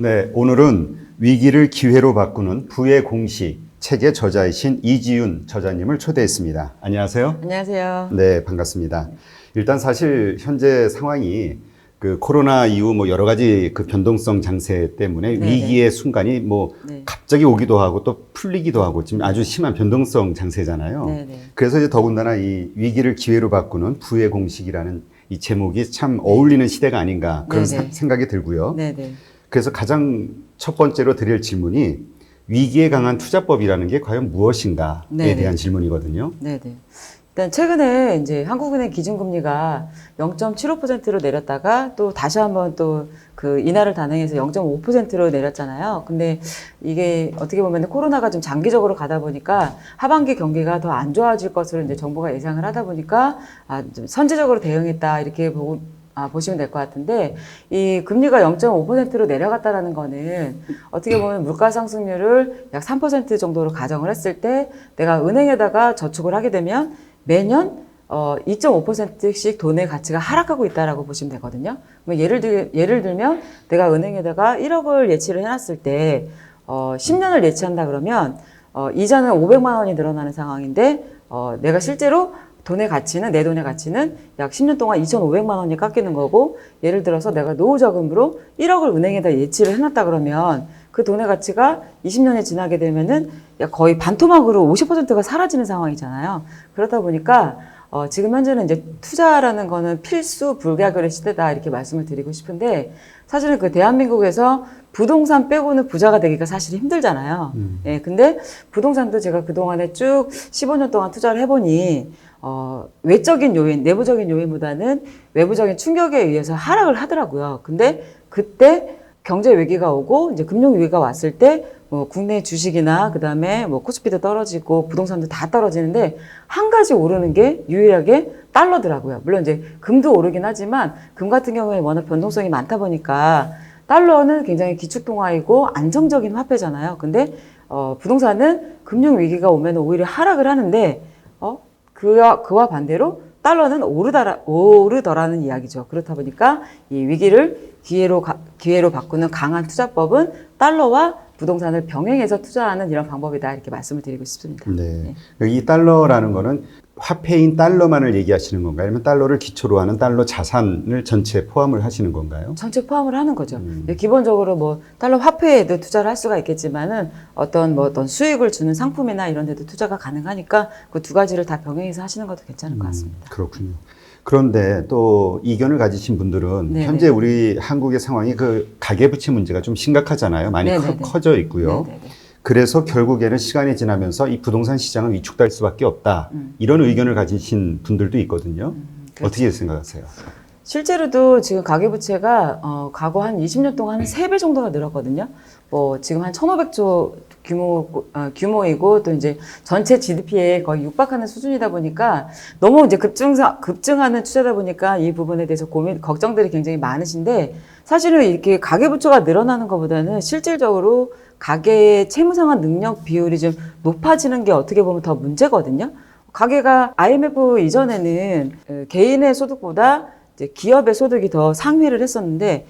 네, 오늘은 위기를 기회로 바꾸는 부의 공식 책의 저자이신 이지윤 저자님을 초대했습니다. 안녕하세요. 안녕하세요. 네, 반갑습니다. 일단 사실 현재 상황이 그 코로나 이후 뭐 여러 가지 그 변동성 장세 때문에 네네. 위기의 순간이 뭐 네. 갑자기 오기도 하고 또 풀리기도 하고 지금 아주 심한 변동성 장세잖아요. 네네. 그래서 이제 더군다나 이 위기를 기회로 바꾸는 부의 공식이라는 이 제목이 참 어울리는 시대가 아닌가 그런 네네. 생각이 들고요. 네네. 그래서 가장 첫 번째로 드릴 질문이 위기에 강한 투자법이라는 게 과연 무엇인가에 네네. 대한 질문이거든요. 네네. 일단 최근에 이제 한국은행 기준금리가 0.75%로 내렸다가 또 다시 한번 또 그 인하를 단행해서 0.5%로 내렸잖아요. 근데 이게 어떻게 보면 코로나가 좀 장기적으로 가다 보니까 하반기 경기가 더 안 좋아질 것으로 이제 정부가 예상을 하다 보니까 좀 선제적으로 대응했다 이렇게 보시면 될 것 같은데, 이 금리가 0.5%로 내려갔다라는 거는 어떻게 보면 물가 상승률을 약 3% 정도로 가정을 했을 때 내가 은행에다가 저축을 하게 되면 매년 2.5%씩 돈의 가치가 하락하고 있다라고 보시면 되거든요. 예를 들면 내가 은행에다가 1억을 예치를 해놨을 때 10년을 예치한다 그러면 이자는 500만 원이 늘어나는 상황인데 내가 실제로 내 돈의 가치는 약 10년 동안 2,500만 원이 깎이는 거고, 예를 들어서 내가 노후자금으로 1억을 은행에다 예치를 해놨다 그러면 그 돈의 가치가 20년이 지나게 되면은 약 거의 반토막으로 50%가 사라지는 상황이잖아요. 그러다 보니까 지금 현재는 이제 투자라는 거는 필수 불가결의 시대다 이렇게 말씀을 드리고 싶은데, 사실은 그 대한민국에서 부동산 빼고는 부자가 되기가 사실 힘들잖아요. 예, 근데 부동산도 제가 그동안에 쭉 15년 동안 투자를 해보니 외적인 요인, 내부적인 요인보다는 외부적인 충격에 의해서 하락을 하더라고요. 근데 그때 경제 위기가 오고 이제 금융 위기가 왔을 때 뭐 국내 주식이나 그다음에 뭐 코스피도 떨어지고 부동산도 다 떨어지는데 한 가지 오르는 게 유일하게 달러더라고요. 물론 이제 금도 오르긴 하지만 금 같은 경우에 워낙 변동성이 많다 보니까 달러는 굉장히 기축통화이고 안정적인 화폐잖아요. 근데 부동산은 금융 위기가 오면 오히려 하락을 하는데 그와 반대로 달러는 오르더라는 이야기죠. 그렇다 보니까 이 위기를 기회로 바꾸는 강한 투자법은 달러와 부동산을 병행해서 투자하는 이런 방법이다 이렇게 말씀을 드리고 싶습니다. 네. 이 달러라는 거는 화폐인 달러만을 얘기하시는 건가요? 아니면 달러를 기초로 하는 달러 자산을 전체에 포함을 하시는 건가요? 전체 포함을 하는 거죠. 기본적으로 뭐 달러 화폐에도 투자를 할 수가 있겠지만은 어떤 수익을 주는 상품이나 이런 데도 투자가 가능하니까 그 두 가지를 다 병행해서 하시는 것도 괜찮을 것 같습니다. 그렇군요. 그런데 또 이견을 가지신 분들은 네네. 현재 우리 한국의 상황이 그 가계부채 문제가 좀 심각하잖아요. 많이 네네네. 커져 있고요. 네네네. 그래서 결국에는 시간이 지나면서 이 부동산 시장은 위축될 수밖에 없다. 이런 의견을 가지신 분들도 있거든요. 그렇죠. 어떻게 생각하세요? 실제로도 지금 가계부채가 과거 한 20년 동안 한 3배 정도가 늘었거든요. 뭐 지금 한 1,500조 규모이고 또 이제 전체 GDP에 거의 육박하는 수준이다 보니까 너무 이제 급증하는 투자다 보니까 이 부분에 대해서 걱정들이 굉장히 많으신데, 사실은 이렇게 가계부채가 늘어나는 것보다는 실질적으로 가계의 채무상환 능력 비율이 좀 높아지는 게 어떻게 보면 더 문제거든요. 가계가 IMF 이전에는 개인의 소득보다 이제 기업의 소득이 더 상회를 했었는데,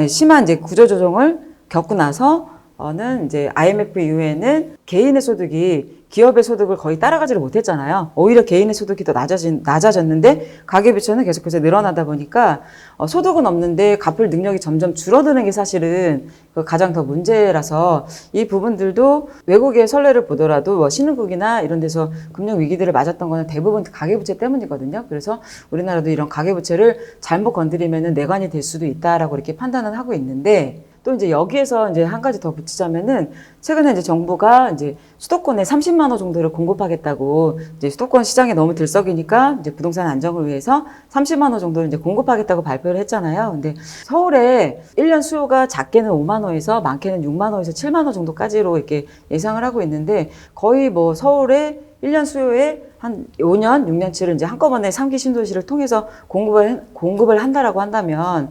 심한 이제 구조조정을 겪고 나서는 이제 IMF 이후에는 개인의 소득이 기업의 소득을 거의 따라가지를 못했잖아요. 오히려 개인의 소득이 더 낮아졌는데 가계부채는 계속해서 늘어나다 보니까 소득은 없는데 갚을 능력이 점점 줄어드는 게 사실은 가장 더 문제라서, 이 부분들도 외국의 선례를 보더라도 뭐 신흥국이나 이런 데서 금융 위기들을 맞았던 거는 대부분 가계부채 때문이거든요. 그래서 우리나라도 이런 가계부채를 잘못 건드리면은 내관이 될 수도 있다라고 이렇게 판단을 하고 있는데, 또 이제 여기에서 이제 한 가지 더 붙이자면은, 최근에 이제 정부가 이제 수도권에 30만 호 정도를 공급하겠다고, 이제 수도권 시장에 너무 들썩이니까 이제 부동산 안정을 위해서 30만 호 정도를 이제 공급하겠다고 발표를 했잖아요. 근데 서울에 1년 수요가 작게는 5만 호에서 많게는 6만 호에서 7만 호 정도까지로 이렇게 예상을 하고 있는데, 거의 뭐 서울에 1년 수요에 한 5년, 6년치를 이제 한꺼번에 3기 신도시를 통해서 공급을 한다라고 한다면,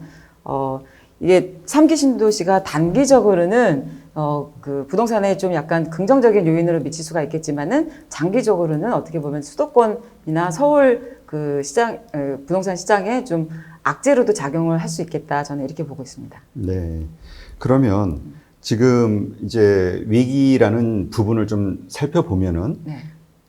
이게 3기 신도시가 단기적으로는 그 부동산에 좀 약간 긍정적인 요인으로 미칠 수가 있겠지만은, 장기적으로는 어떻게 보면 수도권이나 서울 그 시장, 부동산 시장에 좀 악재로도 작용을 할 수 있겠다. 저는 이렇게 보고 있습니다. 네. 그러면 지금 이제 위기라는 부분을 좀 살펴보면은 네.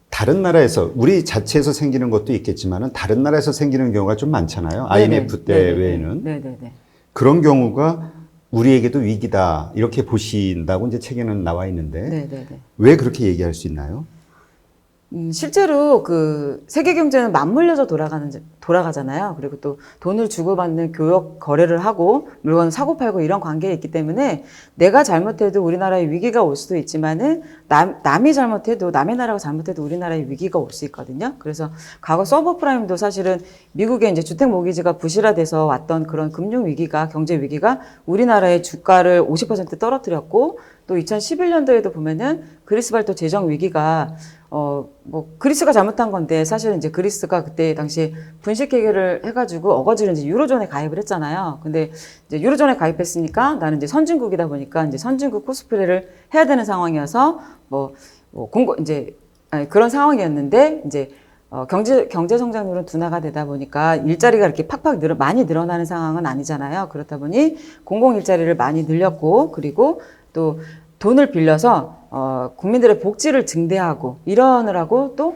다른 나라에서 우리 자체에서 생기는 것도 있겠지만은 다른 나라에서 생기는 경우가 좀 많잖아요. IMF 때 네네. 외에는. 네네네. 그런 경우가 우리에게도 위기다 이렇게 보신다고 이제 책에는 나와 있는데 네네네. 왜 그렇게 얘기할 수 있나요? 실제로 그 세계 경제는 맞물려서 돌아가잖아요. 그리고 또 돈을 주고받는 교역 거래를 하고 물건을 사고 팔고 이런 관계에 있기 때문에 내가 잘못해도 우리나라에 위기가 올 수도 있지만은 남이 잘못해도 남의 나라가 잘못해도 우리나라에 위기가 올 수 있거든요. 그래서 과거 서브프라임도 사실은 미국의 이제 주택 모기지가 부실화돼서 왔던 그런 금융 위기가 경제 위기가 우리나라의 주가를 50% 떨어뜨렸고 또 2011년도에도 보면은 그리스 발도 재정 위기가 뭐 그리스가 잘못한 건데 사실은 이제 그리스가 그때 당시에 분식 회계를 해가지고 어거지로 이제 유로존에 가입을 했잖아요. 근데 이제 유로존에 가입했으니까 나는 이제 선진국이다 보니까 이제 선진국 코스프레를 해야 되는 상황이어서 그런 상황이었는데 이제 경제 성장률은 둔화가 되다 보니까 일자리가 이렇게 팍팍 많이 늘어나는 상황은 아니잖아요. 그렇다 보니 공공 일자리를 많이 늘렸고 그리고 또 돈을 빌려서 국민들의 복지를 증대하고 이러느라고 또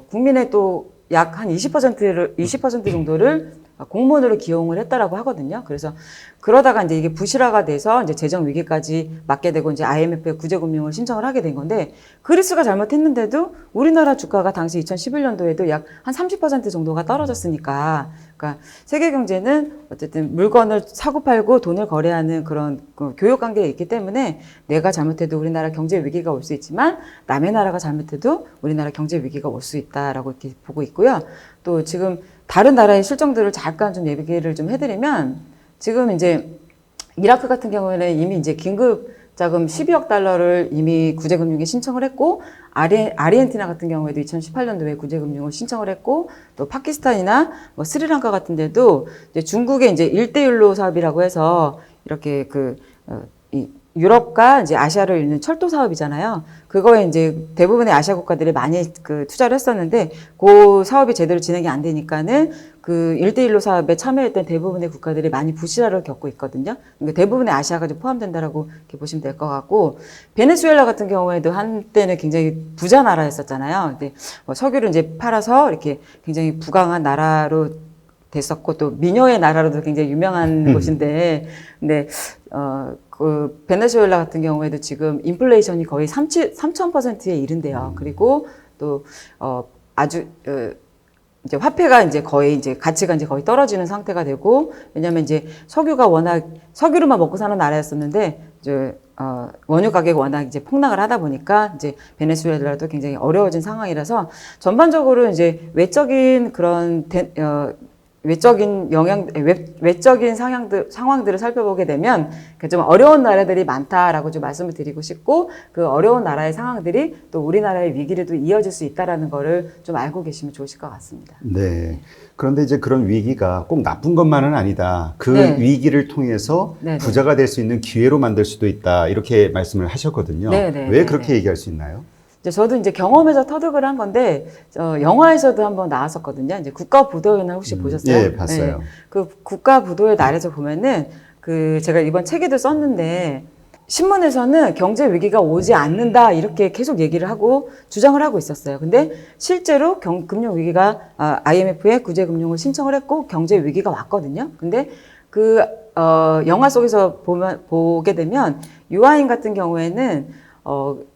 국민의 또 약 한 20% 정도를 공무원으로 기용을 했다라고 하거든요. 그래서 그러다가 이제 이게 부실화가 돼서 이제 재정 위기까지 맞게 되고 이제 IMF에 구제금융을 신청을 하게 된 건데 그리스가 잘못했는데도 우리나라 주가가 당시 2011년도에도 약 한 30% 정도가 떨어졌으니까 그러니까 세계 경제는 어쨌든 물건을 사고 팔고 돈을 거래하는 그런 교역 관계에 있기 때문에 내가 잘못해도 우리나라 경제 위기가 올 수 있지만 남의 나라가 잘못해도 우리나라 경제 위기가 올 수 있다라고 이렇게 보고 있고요. 또 지금 다른 나라의 실정들을 잠깐 좀 얘기를 좀 해드리면 지금 이제 이라크 같은 경우에는 이미 이제 긴급 자금 12억 달러를 이미 구제금융에 신청을 했고 아르헨티나 같은 경우에도 2018년도에 구제금융을 신청을 했고 또 파키스탄이나 뭐 스리랑카 같은 데도 이제 중국의 이제 1대1로 사업이라고 해서 이렇게 유럽과 이제 아시아를 잇는 철도 사업이잖아요. 그거에 이제 대부분의 아시아 국가들이 많이 투자를 했었는데 그 사업이 제대로 진행이 안 되니까는 그 1대1로 사업에 참여했던 대부분의 국가들이 많이 부실화를 겪고 있거든요. 그러니까 대부분의 아시아가 좀 포함된다라고 이렇게 보시면 될 것 같고 베네수엘라 같은 경우에도 한때는 굉장히 부자 나라였었잖아요. 근데 석유를 이제 팔아서 이렇게 굉장히 부강한 나라로 됐었고 또 미녀의 나라로도 굉장히 유명한 곳인데 근데 그 베네수엘라 같은 경우에도 지금 인플레이션이 거의 3,000%에 이른대요. 그리고 또 아주 이제 화폐가 이제 거의 이제 가치가 이제 거의 떨어지는 상태가 되고 왜냐면 이제 석유로만 먹고 사는 나라였었는데 이제 원유 가격이 워낙 이제 폭락을 하다 보니까 이제 베네수엘라도 굉장히 어려워진 상황이라서 전반적으로 이제 외적인 그런 외적인 상황들을 살펴보게 되면 좀 어려운 나라들이 많다라고 좀 말씀을 드리고 싶고 그 어려운 나라의 상황들이 또 우리나라의 위기로도 이어질 수 있다라는 거를 좀 알고 계시면 좋으실 것 같습니다. 네. 그런데 이제 그런 위기가 꼭 나쁜 것만은 아니다. 그 네. 위기를 통해서 네네. 부자가 될 수 있는 기회로 만들 수도 있다. 이렇게 말씀을 하셨거든요. 네네. 왜 그렇게 얘기할 수 있나요? 저도 이제 경험에서 터득을 한 건데, 영화에서도 한번 나왔었거든요. 이제 국가부도회는 혹시 보셨어요? 예, 봤어요. 네. 그 국가부도회 날에서 보면은, 제가 이번 책에도 썼는데, 신문에서는 경제 위기가 오지 않는다, 이렇게 계속 얘기를 하고, 주장을 하고 있었어요. 근데 실제로 금융 위기가, IMF에 구제금융을 신청을 했고, 경제 위기가 왔거든요. 근데 영화 속에서 보게 되면, 유아인 같은 경우에는,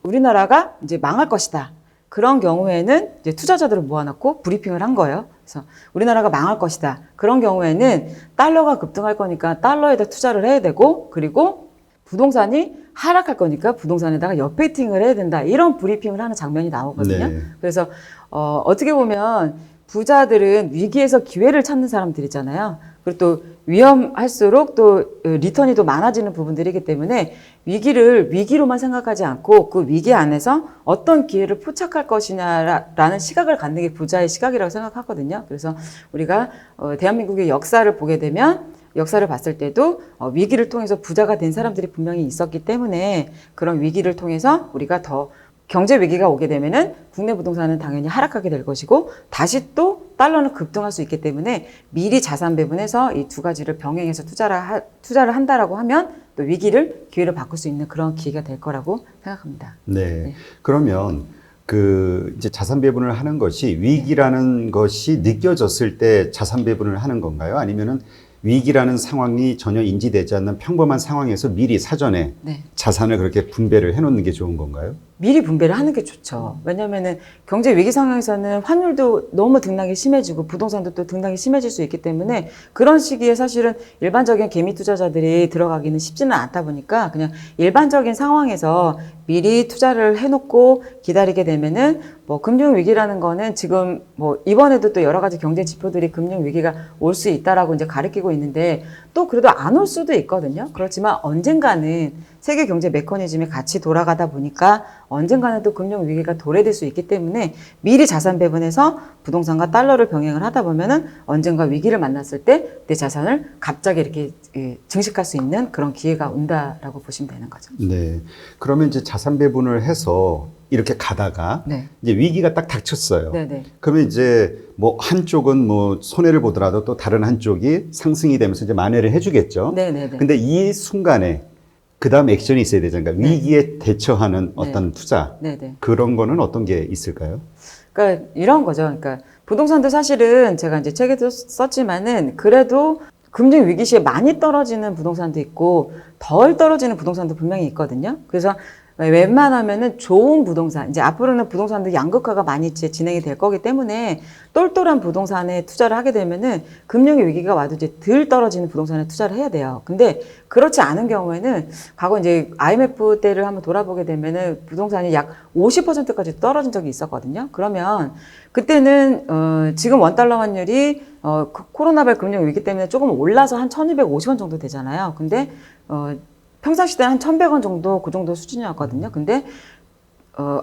우리나라가 이제 망할 것이다. 그런 경우에는 이제 투자자들을 모아놓고 브리핑을 한 거예요. 그래서 우리나라가 망할 것이다. 그런 경우에는 달러가 급등할 거니까 달러에다 투자를 해야 되고, 그리고 부동산이 하락할 거니까 부동산에다가 옆베이팅을 해야 된다. 이런 브리핑을 하는 장면이 나오거든요. 네. 그래서 어떻게 보면 부자들은 위기에서 기회를 찾는 사람들이잖아요. 그리고 또 위험할수록 또 리턴이 더 많아지는 부분들이기 때문에 위기로만 생각하지 않고 그 위기 안에서 어떤 기회를 포착할 것이냐라는 시각을 갖는 게 부자의 시각이라고 생각하거든요. 그래서 우리가 대한민국의 역사를 보게 되면 역사를 봤을 때도 위기를 통해서 부자가 된 사람들이 분명히 있었기 때문에 그런 위기를 통해서 우리가 더 경제 위기가 오게 되면은 국내 부동산은 당연히 하락하게 될 것이고 다시 또 달러는 급등할 수 있기 때문에 미리 자산 배분해서 이 두 가지를 병행해서 투자를 한다라고 하면 또 위기를 기회로 바꿀 수 있는 그런 기회가 될 거라고 생각합니다. 네. 네. 그러면 그 이제 자산 배분을 하는 것이 위기라는 것이 느껴졌을 때 자산 배분을 하는 건가요? 아니면은 위기라는 상황이 전혀 인지되지 않는 평범한 상황에서 미리 사전에 네. 자산을 그렇게 분배를 해놓는 게 좋은 건가요? 미리 분배를 하는 게 좋죠. 왜냐면은 경제 위기 상황에서는 환율도 너무 등락이 심해지고 부동산도 또 등락이 심해질 수 있기 때문에 그런 시기에 사실은 일반적인 개미 투자자들이 들어가기는 쉽지는 않다 보니까 그냥 일반적인 상황에서 미리 투자를 해놓고 기다리게 되면은 뭐 금융 위기라는 거는 지금 뭐 이번에도 또 여러 가지 경제 지표들이 금융 위기가 올 수 있다라고 이제 가리키고 있는데 또 그래도 안 올 수도 있거든요. 그렇지만 언젠가는 세계 경제 메커니즘이 같이 돌아가다 보니까 언젠가는 또 금융 위기가 도래될 수 있기 때문에 미리 자산 배분해서 부동산과 달러를 병행을 하다 보면은 언젠가 위기를 만났을 때 내 자산을 갑자기 이렇게 증식할 수 있는 그런 기회가 온다라고 보시면 되는 거죠. 네. 그러면 이제 자산 배분을 해서 이렇게 가다가 네. 이제 위기가 딱 닥쳤어요. 네네. 그러면 이제 뭐 한쪽은 뭐 손해를 보더라도 또 다른 한쪽이 상승이 되면서 이제 만회를 해주겠죠. 네네네. 근데 이 순간에 그 다음 액션이 있어야 되잖아요. 그러니까 네. 위기에 대처하는 어떤 투자. 네네. 그런 거는 어떤 게 있을까요? 그러니까 이런 거죠. 그러니까 부동산도 사실은 제가 이제 책에도 썼지만은 그래도 금융 위기 시에 많이 떨어지는 부동산도 있고 덜 떨어지는 부동산도 분명히 있거든요. 그래서 웬만하면은 좋은 부동산, 이제 앞으로는 부동산도 양극화가 많이 이제 진행이 될 거기 때문에 똘똘한 부동산에 투자를 하게 되면은 금융 위기가 와도 이제 덜 떨어지는 부동산에 투자를 해야 돼요. 근데 그렇지 않은 경우에는 과거 이제 IMF 때를 한번 돌아보게 되면은 부동산이 약 50%까지 떨어진 적이 있었거든요. 그러면 그때는 지금 원달러 환율이 코로나발 금융 위기 때문에 조금 올라서 한 1,250원 정도 되잖아요. 근데 평상시대는 한 1,100원 정도 그 정도 수준이었거든요. 근데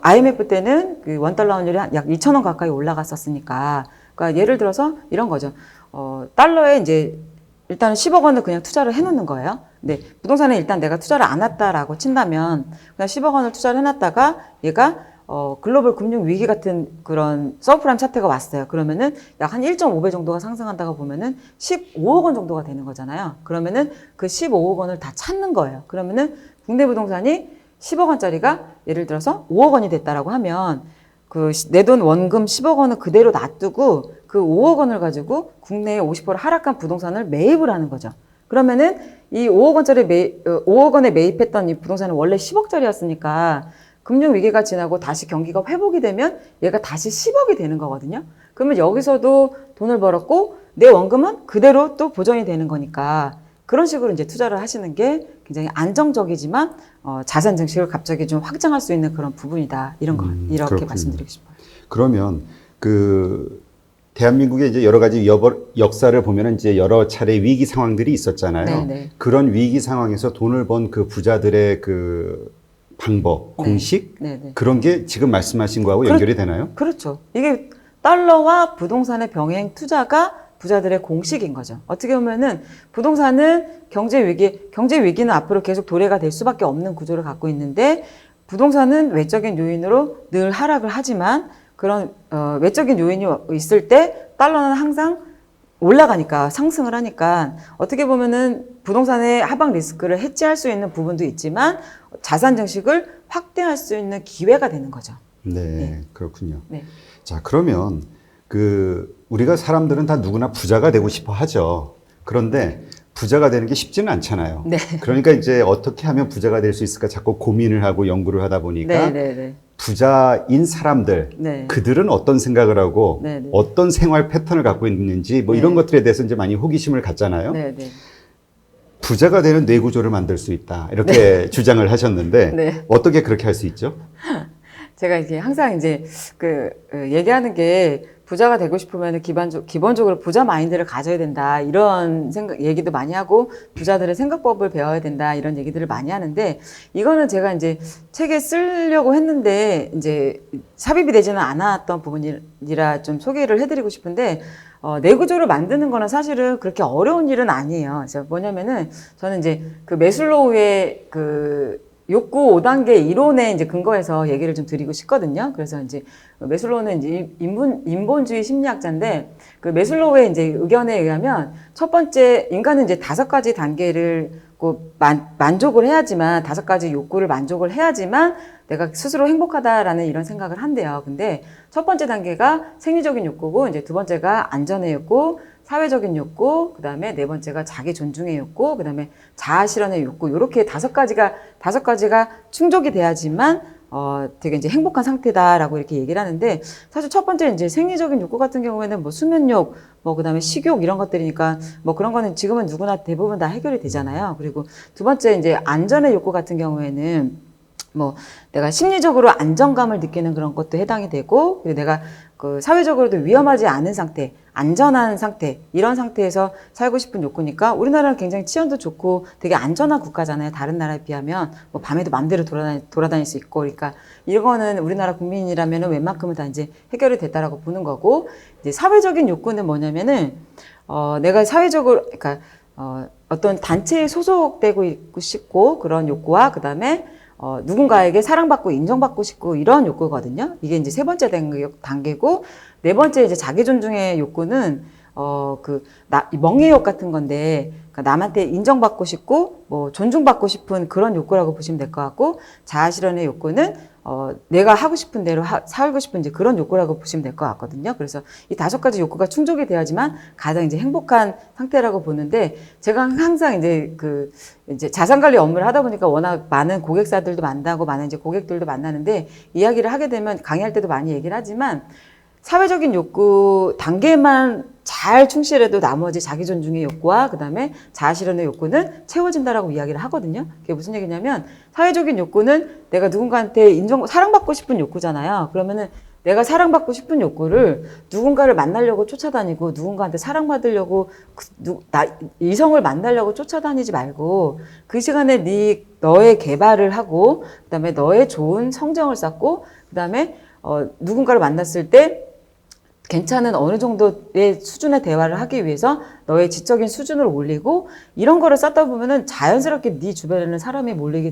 IMF 때는 그 원달러 환율이 약 2,000원 가까이 올라갔었으니까, 그러니까 예를 들어서 이런 거죠. 달러에 이제 일단 10억 원을 그냥 투자를 해놓는 거예요. 근데 부동산에 일단 내가 투자를 안 했다라고 친다면 그냥 10억 원을 투자를 해놨다가 얘가 글로벌 금융 위기 같은 그런 서브프라임 사태가 왔어요. 그러면은 약 한 1.5배 정도가 상승한다고 보면은 15억 원 정도가 되는 거잖아요. 그러면은 그 15억 원을 다 찾는 거예요. 그러면은 국내 부동산이 10억 원짜리가 예를 들어서 5억 원이 됐다라고 하면 그 내 돈 원금 10억 원을 그대로 놔두고 그 5억 원을 가지고 국내에 50% 하락한 부동산을 매입을 하는 거죠. 그러면은 이 5억 원짜리 5억 원에 매입했던 이 부동산은 원래 10억짜리였으니까 금융 위기가 지나고 다시 경기가 회복이 되면 얘가 다시 10억이 되는 거거든요. 그러면 여기서도 돈을 벌었고 내 원금은 그대로 또 보존이 되는 거니까 그런 식으로 이제 투자를 하시는 게 굉장히 안정적이지만 자산 증식을 갑자기 좀 확장할 수 있는 그런 부분이다. 이런 거 이렇게 그렇군요. 말씀드리고 싶어요. 그러면 그 대한민국의 이제 여러 가지 역사를 보면은 이제 여러 차례 위기 상황들이 있었잖아요. 네네. 그런 위기 상황에서 돈을 번 그 부자들의 그 방법, 네. 공식 네네. 그런 게 지금 말씀하신 거하고 연결이 되나요? 그렇죠. 이게 달러와 부동산의 병행 투자가 부자들의 공식인 거죠. 어떻게 보면은 부동산은 경제 위기는 앞으로 계속 도래가 될 수밖에 없는 구조를 갖고 있는데 부동산은 외적인 요인으로 늘 하락을 하지만 그런 외적인 요인이 있을 때 달러는 항상 올라가니까 상승을 하니까 어떻게 보면은 부동산의 하방 리스크를 해지할 수 있는 부분도 있지만 자산 증식을 확대할 수 있는 기회가 되는 거죠. 네, 네. 그렇군요. 네. 자, 그러면 우리가 사람들은 다 누구나 부자가 되고 싶어 하죠. 그런데 부자가 되는 게 쉽지는 않잖아요. 네. 그러니까 이제 어떻게 하면 부자가 될 수 있을까 자꾸 고민을 하고 연구를 하다 보니까 네. 부자인 사람들, 네. 그들은 어떤 생각을 하고 네. 어떤 생활 패턴을 갖고 있는지 뭐 네. 이런 것들에 대해서 이제 많이 호기심을 갖잖아요. 네. 부자가 되는 뇌구조를 만들 수 있다. 이렇게 주장을 하셨는데 네. 어떻게 그렇게 할 수 있죠? 제가 이게 항상 이제 얘기하는 게 부자가 되고 싶으면 기본적으로 부자 마인드를 가져야 된다. 이런 얘기도 많이 하고 부자들의 생각법을 배워야 된다. 이런 얘기들을 많이 하는데 이거는 제가 이제 책에 쓰려고 했는데 이제 삽입이 되지는 않았던 부분이라 좀 소개를 해드리고 싶은데 내구조를 만드는 거는 사실은 그렇게 어려운 일은 아니에요. 그래서 뭐냐면은 저는 이제 그 매슬로우의 욕구 5단계 이론에 이제 근거해서 얘기를 좀 드리고 싶거든요. 그래서 이제 메슬로우는 이제 인본주의 심리학자인데 그 메슬로우의 이제 의견에 의하면 첫 번째 인간은 이제 5가지 단계를 만족을 해야지만 5가지 욕구를 만족을 해야지만 내가 스스로 행복하다라는 이런 생각을 한대요. 근데 첫 번째 단계가 생리적인 욕구고 이제 두 번째가 안전의 욕구, 사회적인 욕구, 그 다음에 네 번째가 자기 존중의 욕구, 그 다음에 자아 실현의 욕구, 이렇게 5가지가 충족이 돼야지만, 되게 이제 행복한 상태다라고 이렇게 얘기를 하는데, 사실 첫 번째 이제 생리적인 욕구 같은 경우에는 뭐 수면욕, 뭐 그 다음에 식욕 이런 것들이니까, 뭐 그런 거는 지금은 누구나 대부분 다 해결이 되잖아요. 그리고 두 번째 이제 안전의 욕구 같은 경우에는, 뭐 내가 심리적으로 안정감을 느끼는 그런 것도 해당이 되고, 그리고 내가 그 사회적으로도 위험하지 않은 상태, 안전한 상태, 이런 상태에서 살고 싶은 욕구니까 우리나라는 굉장히 치안도 좋고 되게 안전한 국가잖아요. 다른 나라에 비하면 뭐 밤에도 마음대로 돌아다닐 수 있고, 그러니까 이거는 우리나라 국민이라면 웬만큼은 다 이제 해결이 됐다라고 보는 거고, 이제 사회적인 욕구는 뭐냐면은 내가 사회적으로 그러니까 어떤 단체에 소속되고 있고 싶고 그런 욕구와 그 다음에 누군가에게 사랑받고 인정받고 싶고 이런 욕구거든요. 이게 이제 세 번째 단계고, 네 번째 이제 자기 존중의 욕구는, 멍해욕 같은 건데, 그러니까 남한테 인정받고 싶고, 뭐, 존중받고 싶은 그런 욕구라고 보시면 될 것 같고, 자아 실현의 욕구는, 내가 하고 싶은 대로 살고 싶은 이제 그런 욕구라고 보시면 될 것 같거든요. 그래서 이 5가지 욕구가 충족이 돼야지만 가장 이제 행복한 상태라고 보는데, 제가 항상 이제 자산 관리 업무를 하다 보니까 워낙 많은 고객사들도 만나고 많은 이제 고객들도 만나는데, 이야기를 하게 되면 강의할 때도 많이 얘기를 하지만, 사회적인 욕구 단계만 잘 충실해도 나머지 자기 존중의 욕구와 그 다음에 자아 실현의 욕구는 채워진다라고 이야기를 하거든요. 그게 무슨 얘기냐면, 사회적인 욕구는 내가 누군가한테 사랑받고 싶은 욕구잖아요. 그러면은 내가 사랑받고 싶은 욕구를 누군가를 만나려고 쫓아다니고 누군가한테 사랑받으려고 이성을 만나려고 쫓아다니지 말고 그 시간에 너의 개발을 하고 그다음에 너의 좋은 성정을 쌓고 그다음에 누군가를 만났을 때 괜찮은 어느 정도의 수준의 대화를 하기 위해서 너의 지적인 수준을 올리고 이런 거를 쌓다 보면은 자연스럽게 네 주변에는 사람이 몰리게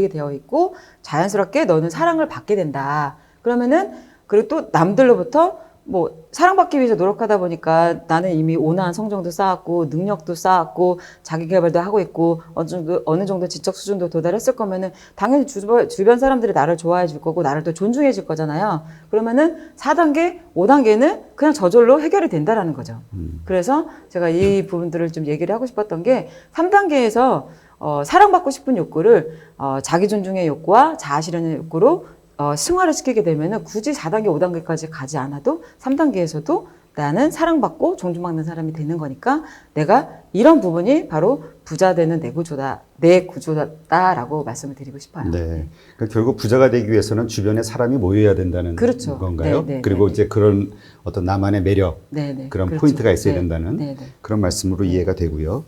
되어 있고 자연스럽게 너는 사랑을 받게 된다. 그러면은 그리고 또 남들로부터 뭐 사랑받기 위해서 노력하다 보니까 나는 이미 온화한 성정도 쌓았고 능력도 쌓았고 자기 개발도 하고 있고 어느 정도 지적 수준도 도달했을 거면은 당연히 주변 사람들이 나를 좋아해 줄 거고 나를 또 존중해 줄 거잖아요. 그러면은 4단계, 5단계는 그냥 저절로 해결이 된다라는 거죠. 그래서 제가 이 부분들을 좀 얘기를 하고 싶었던 게 3단계에서 사랑받고 싶은 욕구를 자기 존중의 욕구와 자아 실현의 욕구로 승화를 시키게 되면은 굳이 4단계, 5단계까지 가지 않아도 3단계에서도 나는 사랑받고 존중받는 사람이 되는 거니까 내가 이런 부분이 바로 부자 되는 내 구조다라고 말씀을 드리고 싶어요. 네. 그러니까 결국 부자가 되기 위해서는 주변에 사람이 모여야 된다는 그렇죠. 건가요? 네, 네, 그리고 네, 이제 그런 어떤 나만의 매력, 네, 네. 그런 그렇죠. 포인트가 있어야 네, 된다는 네, 네. 그런 말씀으로 이해가 되고요.